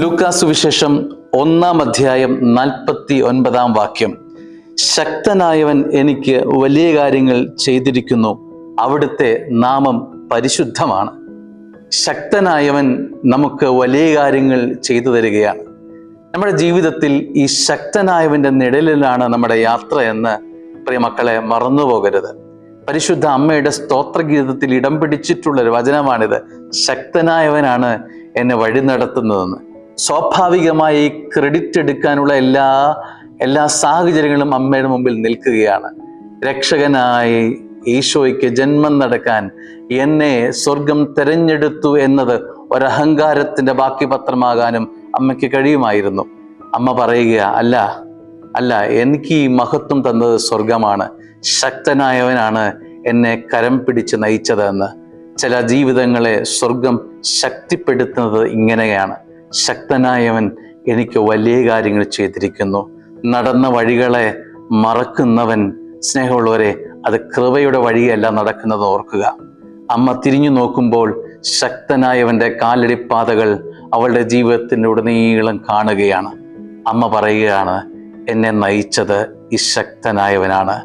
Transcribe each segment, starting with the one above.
ലൂക്കാ സുവിശേഷം 1-ാം അധ്യായം 49-ാം വാക്യം. ശക്തനായവൻ എനിക്ക് വലിയ കാര്യങ്ങൾ ചെയ്തിരിക്കുന്നു, അവിടുത്തെ നാമം പരിശുദ്ധമാണ്. ശക്തനായവൻ നമുക്ക് വലിയ കാര്യങ്ങൾ ചെയ്തു തരികയാണ്. നമ്മുടെ ജീവിതത്തിൽ ഈ ശക്തനായവന്റെ നിഴലിലാണ് നമ്മുടെ യാത്ര എന്ന് പ്രിയമക്കളെ മറന്നുപോകരുത്. പരിശുദ്ധ അമ്മയുടെ സ്തോത്രഗീതത്തിൽ ഇടം പിടിച്ചിട്ടുള്ളൊരു വചനമാണിത്. ശക്തനായവനാണ് എന്നെ വഴി നടത്തുന്നതെന്ന്. സ്വാഭാവികമായി ക്രെഡിറ്റ് എടുക്കാനുള്ള എല്ലാ സാഹചര്യങ്ങളും അമ്മയുടെ മുമ്പിൽ നിൽക്കുകയാണ്. രക്ഷകനായി ഈശോയ്ക്ക് ജന്മം നടക്കാൻ എന്നെ സ്വർഗം തെരഞ്ഞെടുത്തു എന്നത് ഒരഹങ്കാരത്തിന്റെ ബാക്കിപത്രമാകാനും അമ്മയ്ക്ക് കഴിയുമായിരുന്നു. അമ്മ പറയുക, അല്ല, എനിക്ക് ഈ മഹത്വം തന്നത് സ്വർഗമാണ്, ശക്തനായവനാണ് എന്നെ കരം പിടിച്ച് നയിച്ചത് എന്ന്. ചില ജീവിതങ്ങളെ സ്വർഗം ശക്തിപ്പെടുത്തുന്നത് ഇങ്ങനെയാണ്. ശക്തനായവൻ എനിക്ക് വലിയ കാര്യങ്ങൾ ചെയ്തിരിക്കുന്നു. നടന്ന വഴികളെ മറക്കുന്നവൻ, സ്നേഹമുള്ളവരെ, അത് കൃപയുടെ വഴിയല്ല നടക്കുന്നത് ഓർക്കുക. അമ്മ തിരിഞ്ഞു നോക്കുമ്പോൾ ശക്തനായവന്റെ കാലടിപ്പാതകൾ അവളുടെ ജീവിതത്തിൻ്റെ ഉടനീളം കാണുകയാണ്. അമ്മ പറയുകയാണ്, എന്നെ നയിച്ചത് ഈ ശക്തനായവനാണ്.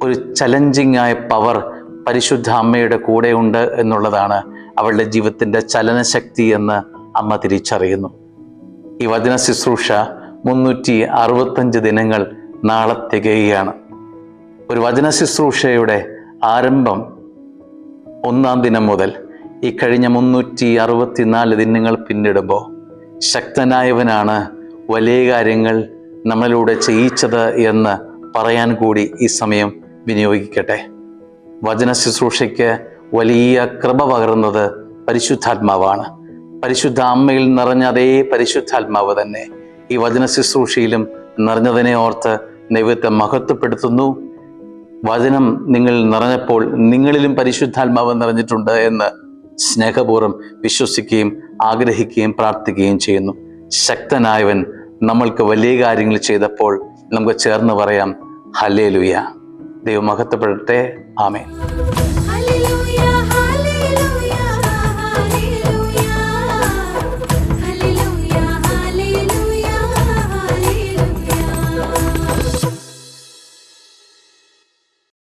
ഒരു ചലഞ്ചിങ് ആയ പവർ പരിശുദ്ധ അമ്മയുടെ കൂടെ ഉണ്ട് എന്നുള്ളതാണ് അവളുടെ ജീവിതത്തിൻ്റെ ചലനശക്തി എന്ന് അമ്മ തിരിച്ചറിയുന്നു. ഈ വചന ശുശ്രൂഷ 365 ദിനങ്ങൾ നാളെ തികയുകയാണ്. ഒരു വചന ശുശ്രൂഷയുടെ ആരംഭം 1-ാം ദിനം മുതൽ ഈ കഴിഞ്ഞ 364 ദിനങ്ങൾ പിന്നിടുമ്പോൾ ശക്തനായവനാണ് വലിയ കാര്യങ്ങൾ നമ്മളിലൂടെ ചെയ്യിച്ചത് എന്ന് പറയാൻ കൂടി ഈ സമയം വിനിയോഗിക്കട്ടെ. വചന ശുശ്രൂഷയ്ക്ക് വലിയ കൃപ പകർന്നത് പരിശുദ്ധാത്മാവാണ്. പരിശുദ്ധ അമ്മയിൽ നിറഞ്ഞ അതേ പരിശുദ്ധാത്മാവ് തന്നെ ഈ വചന ശുശ്രൂഷയിലും നിറഞ്ഞതിനെ ഓർത്ത് ദൈവത്തെ മഹത്വപ്പെടുത്തുന്നു. വചനം നിങ്ങൾ നിറഞ്ഞപ്പോൾ നിങ്ങളിലും പരിശുദ്ധാത്മാവ് നിറഞ്ഞിട്ടുണ്ട് എന്ന് സ്നേഹപൂർവ്വം വിശ്വസിക്കുകയും ആഗ്രഹിക്കുകയും പ്രാർത്ഥിക്കുകയും ചെയ്യുന്നു. ശക്തനായവൻ നമ്മൾക്ക് വലിയ കാര്യങ്ങൾ ചെയ്തപ്പോൾ നമുക്ക് ചേർന്ന് പറയാം, ഹല്ലേലൂയ. ദൈവം മഹത്വപ്പെടട്ടെ. ആമേൻ.